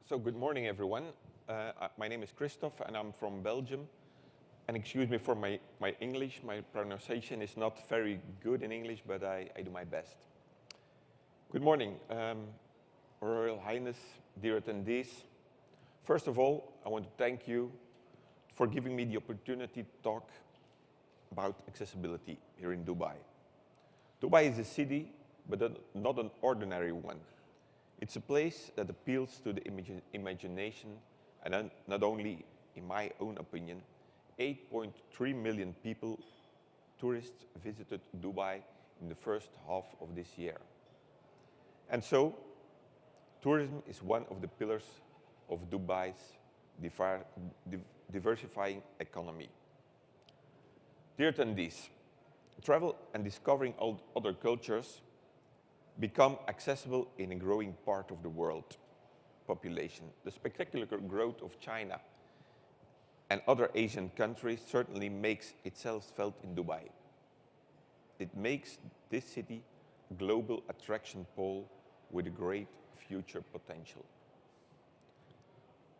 So good morning, everyone. My name is Kristof, and I'm from Belgium. And excuse me for my English. My pronunciation is not very good in English, but I do my best. Good morning, Royal Highness, dear attendees. First of all, I want to thank you for giving me the opportunity to talk about accessibility here in Dubai. Dubai is a city, but not an ordinary one. It's a place that appeals to the imagination, and not only, in my own opinion, 8.3 million people, tourists, visited Dubai in the first half of this year. And so, tourism is one of the pillars of Dubai's diversifying economy. Dear attendees, travel and discovering other cultures become accessible in a growing part of the world population. The spectacular growth of China and other Asian countries certainly makes itself felt in Dubai. It makes this city a global attraction pole with a great future potential.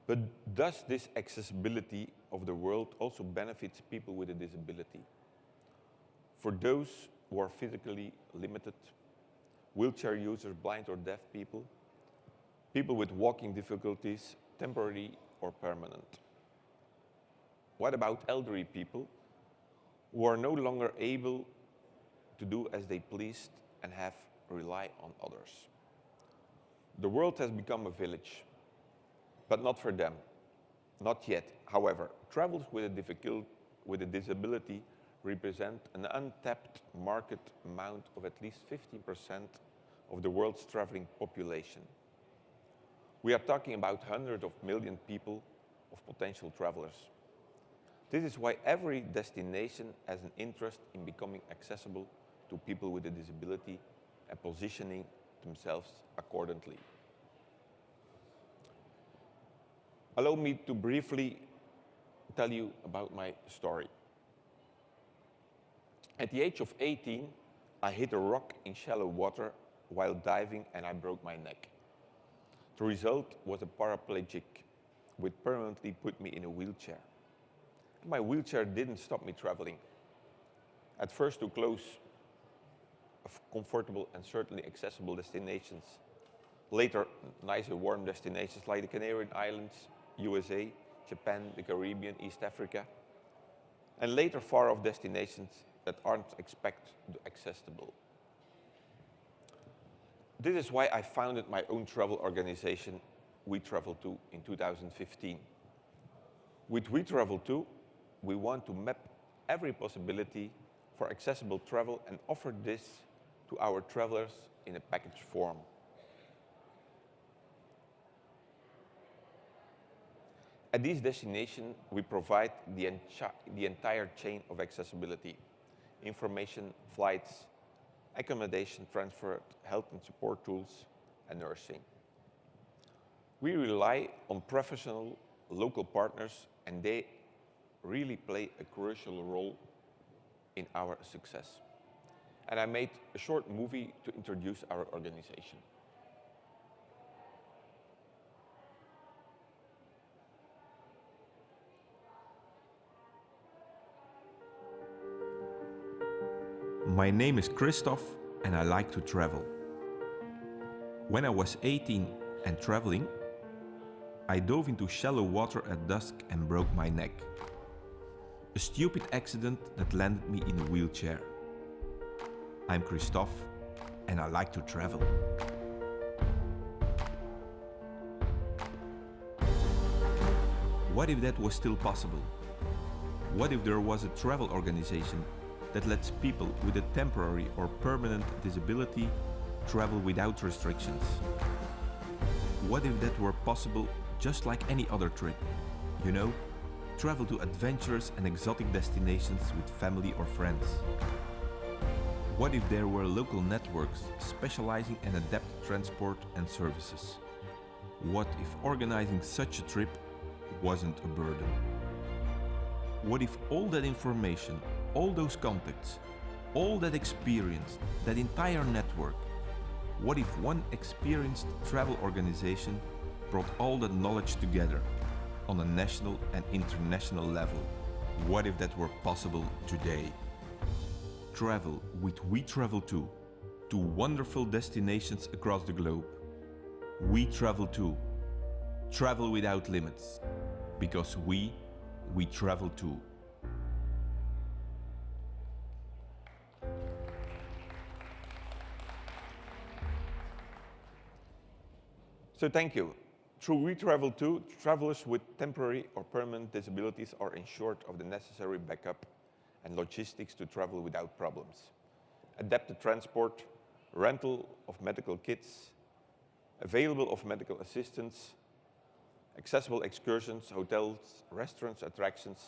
But does this accessibility of the world also benefit people with a disability? For those who are physically limited, wheelchair users, blind or deaf people, people with walking difficulties, temporary or permanent. What about elderly people who are no longer able to do as they pleased and have to rely on others? The world has become a village, but not for them, not yet. However, travelers with a disability represent an untapped market amount of at least 50% of the world's traveling population. We are talking about hundreds of million people of potential travelers. This is why every destination has an interest in becoming accessible to people with a disability and positioning themselves accordingly. Allow me to briefly tell you about my story. At the age of 18, I hit a rock in shallow water while diving and I broke my neck. The result was a paraplegic, which permanently put me in a wheelchair. My wheelchair didn't stop me traveling. At first to close comfortable and certainly accessible destinations. Later, nice and warm destinations like the Canary Islands, USA, Japan, the Caribbean, East Africa. And later far-off destinations that aren't accessible. This is why I founded my own travel organization, We Travel To, in 2015. With We Travel To, we want to map every possibility for accessible travel and offer this to our travelers in a package form. At these destinations, we provide the entire chain of accessibility: information, flights, accommodation, transport, health and support tools, and nursing. We rely on professional local partners, and they really play a crucial role in our success. And I made a short movie to introduce our organization. My name is Kristof and I like to travel. When I was 18 and traveling, I dove into shallow water at dusk and broke my neck. A stupid accident that landed me in a wheelchair. I'm Kristof and I like to travel. What if that was still possible? What if there was a travel organization that lets people with a temporary or permanent disability travel without restrictions? What if that were possible just like any other trip? You know, travel to adventurous and exotic destinations with family or friends. What if there were local networks specializing in adapted transport and services? What if organizing such a trip wasn't a burden? What if all that information, all those contacts, all that experience, that entire network, what if one experienced travel organization brought all that knowledge together on a national and international level. What if that were possible today? Travel with We Travel to wonderful destinations across the globe. We Travel to. Travel without limits. Because we travel too. So thank you. Through We Travel Too, travelers with temporary or permanent disabilities are ensured of the necessary backup and logistics to travel without problems. Adapted transport, rental of medical kits, available of medical assistance, accessible excursions, hotels, restaurants, attractions,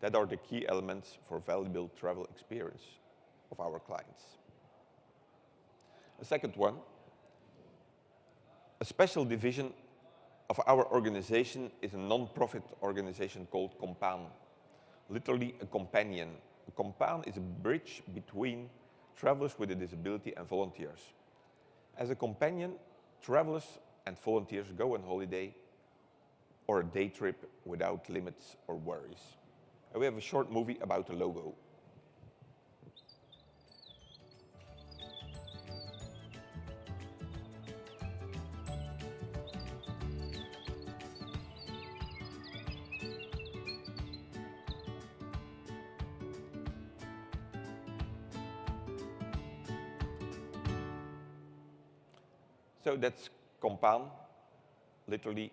that are the key elements for valuable travel experience of our clients. A second one, a special division of our organization is a non-profit organization called Compan, literally a companion. A compan is a bridge between travelers with a disability and volunteers. As a companion, travelers and volunteers go on holiday or a day trip without limits or worries. And we have a short movie about the logo. So that's Compan, literally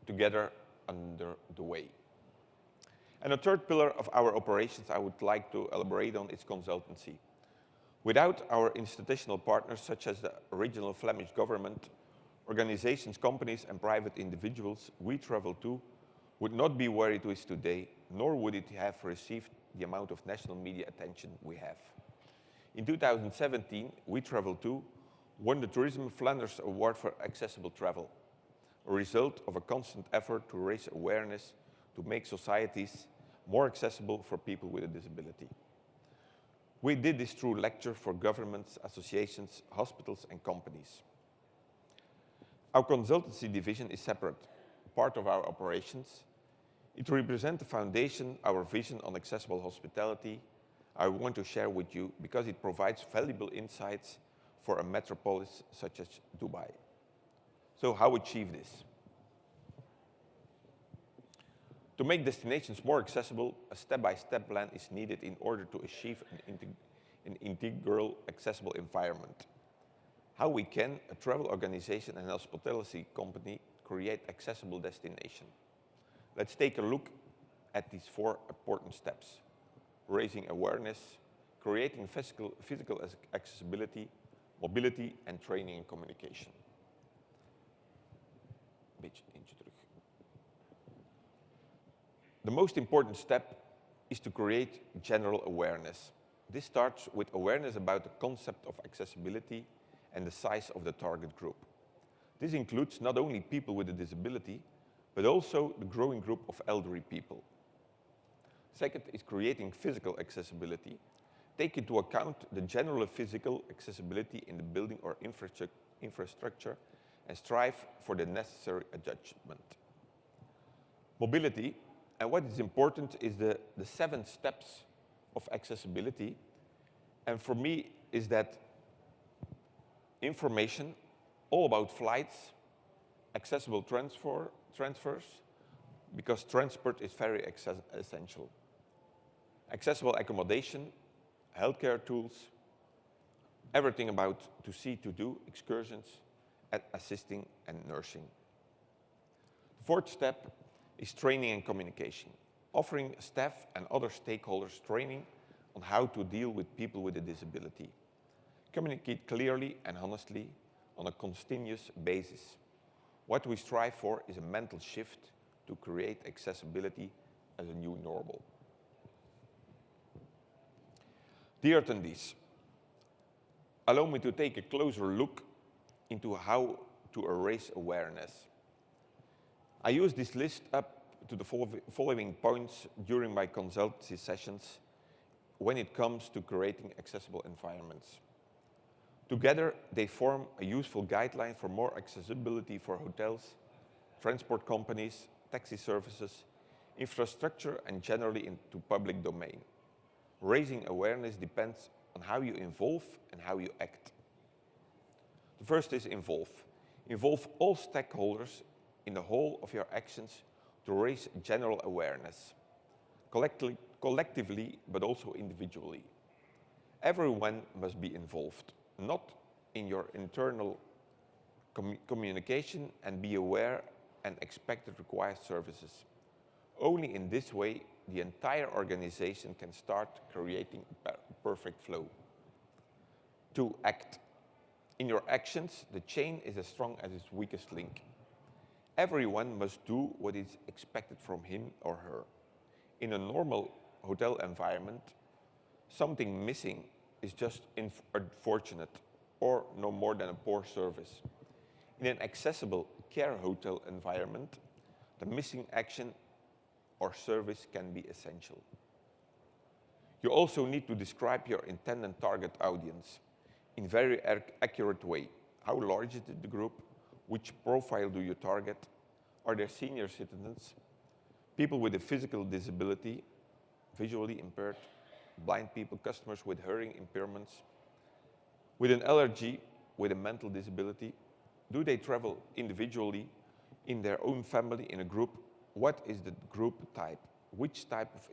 together under the way. And a third pillar of our operations I would like to elaborate on is consultancy. Without our institutional partners, such as the regional Flemish government, organizations, companies, and private individuals, We Travel Too would not be where it is today, nor would it have received the amount of national media attention we have. In 2017, We Travel Too won the Tourism Flanders Award for Accessible Travel, a result of a constant effort to raise awareness to make societies more accessible for people with a disability. We did this through lectures for governments, associations, hospitals, and companies. Our consultancy division is separate, part of our operations. It represents the foundation, our vision on accessible hospitality I want to share with you because it provides valuable insights for a metropolis such as Dubai. So how achieve this? To make destinations more accessible, a step-by-step plan is needed in order to achieve an integral, accessible environment. How we can, a travel organization and hospitality company, create accessible destination. Let's take a look at these 4 important steps. Raising awareness, creating physical accessibility, mobility, and training and communication. The most important step is to create general awareness. This starts with awareness about the concept of accessibility and the size of the target group. This includes not only people with a disability, but also the growing group of elderly people. Second is creating physical accessibility. Take into account the general physical accessibility in the building or infrastructure and strive for the necessary adjustment. Mobility, and what is important is the 7 steps of accessibility. And for me is that information, all about flights, accessible transfers, because transport is very essential. Accessible accommodation, healthcare tools, everything about to see, to do, excursions, assisting and nursing. The 4th step is training and communication, offering staff and other stakeholders training on how to deal with people with a disability. Communicate clearly and honestly on a continuous basis. What we strive for is a mental shift to create accessibility as a new normal. Dear attendees, allow me to take a closer look into how to raise awareness. I use this list up to the following points during my consultancy sessions when it comes to creating accessible environments. Together, they form a useful guideline for more accessibility for hotels, transport companies, taxi services, infrastructure, and generally into public domain. Raising awareness depends on how you involve and how you act. The first is involve. Involve all stakeholders in the whole of your actions to raise general awareness, collectively, but also individually. Everyone must be involved, not in your internal communication, and be aware and expect required services. Only in this way, the entire organization can start creating a perfect flow. 2, act. In your actions, the chain is as strong as its weakest link. Everyone must do what is expected from him or her. In a normal hotel environment, something missing is just unfortunate or no more than a poor service. In an accessible care hotel environment, the missing action or service can be essential. You also need to describe your intended target audience in very accurate way. How large is the group? Which profile do you target? Are there senior citizens, people with a physical disability, visually impaired, blind people, customers with hearing impairments, with an allergy, with a mental disability? Do they travel individually, in their own family, in a group? What is the group type? Which type of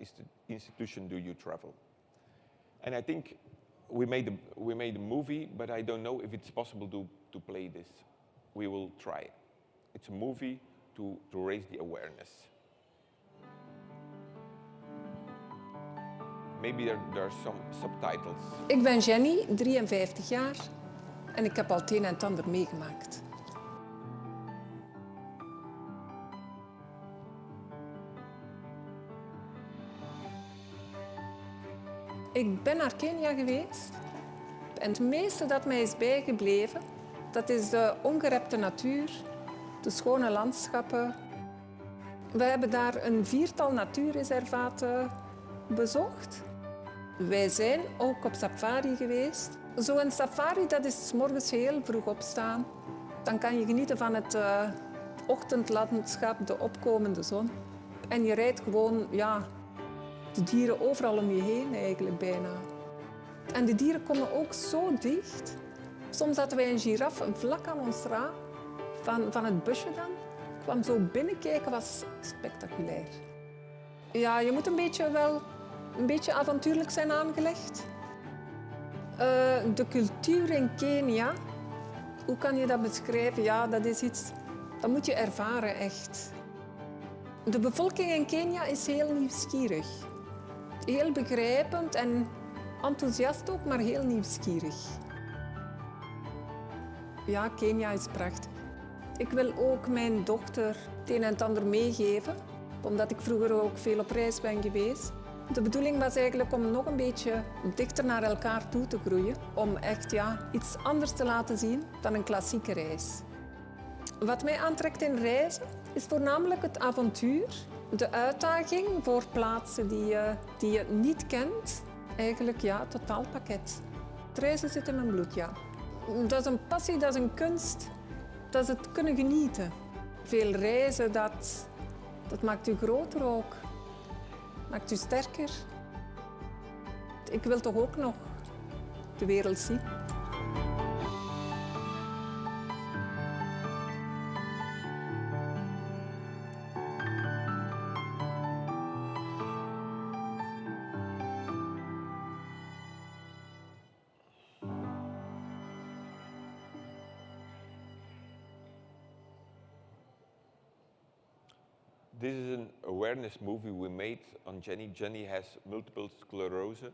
institution do you travel? And I think we made a movie, but I don't know if it's possible to play this. We will try. It's a movie to raise the awareness. Maybe there are some subtitles. Ik ben Jenny, 53 jaar en ik heb al het een en het ander meegemaakt. Ik ben naar Kenia geweest en het meeste dat mij is bijgebleven, dat is de ongerepte natuur, de schone landschappen. We hebben daar een 4-tal natuurreservaten bezocht. Wij zijn ook op safari geweest. Zo'n safari, dat is 's morgens heel vroeg opstaan. Dan kan je genieten van het ochtendlandschap, de opkomende zon. En je rijdt gewoon, de dieren overal om je heen eigenlijk bijna. En de dieren komen ook zo dicht. Soms hadden wij een giraffe vlak aan ons raam, van het busje dan. Ik kwam zo binnenkijken, was spectaculair. Ja, je moet een beetje avontuurlijk zijn aangelegd. De cultuur in Kenia, hoe kan je dat beschrijven? Ja, dat is iets, dat moet je ervaren echt. De bevolking in Kenia is heel nieuwsgierig. Heel begrijpend en enthousiast ook, maar heel nieuwsgierig. Ja, Kenia is prachtig. Ik wil ook mijn dochter het een en het ander meegeven, omdat ik vroeger ook veel op reis ben geweest. De bedoeling was eigenlijk om nog een beetje dichter naar elkaar toe te groeien, om echt iets anders te laten zien dan een klassieke reis. Wat mij aantrekt in reizen is voornamelijk het avontuur, de uitdaging voor plaatsen die je niet kent. Eigenlijk het totaalpakket. Het reizen zit in mijn bloed, ja. Dat is een passie, dat is een kunst, dat is het kunnen genieten. Veel reizen, dat maakt u groter ook, maakt u sterker. Ik wil toch ook nog de wereld zien. This is an awareness movie we made on Jenny. Jenny has multiple sclerosis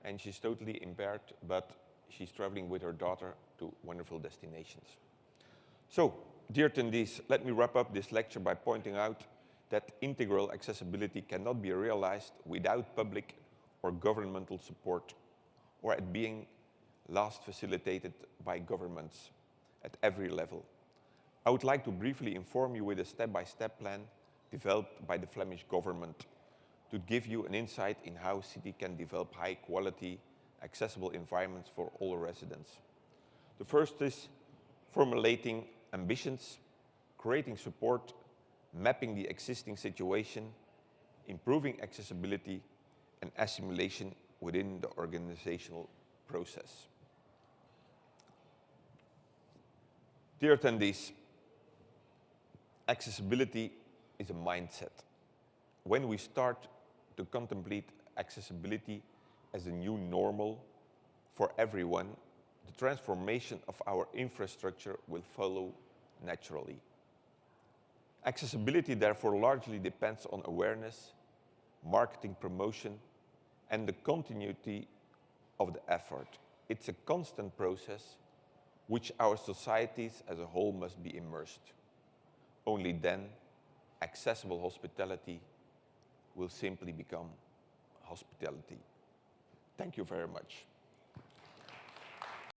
and she's totally impaired, but she's traveling with her daughter to wonderful destinations. So, dear attendees, let me wrap up this lecture by pointing out that integral accessibility cannot be realized without public or governmental support, or at being last facilitated by governments at every level. I would like to briefly inform you with a step-by-step plan developed by the Flemish government to give you an insight in how city can develop high-quality, accessible environments for all residents. The first is formulating ambitions, creating support, mapping the existing situation, improving accessibility, and assimilation within the organizational process. Dear attendees, accessibility is a mindset. When we start to contemplate accessibility as a new normal for everyone, the transformation of our infrastructure will follow naturally. Accessibility therefore largely depends on awareness, marketing promotion, and the continuity of the effort. It's a constant process which our societies as a whole must be immersed. Only then, accessible hospitality will simply become hospitality. Thank you very much.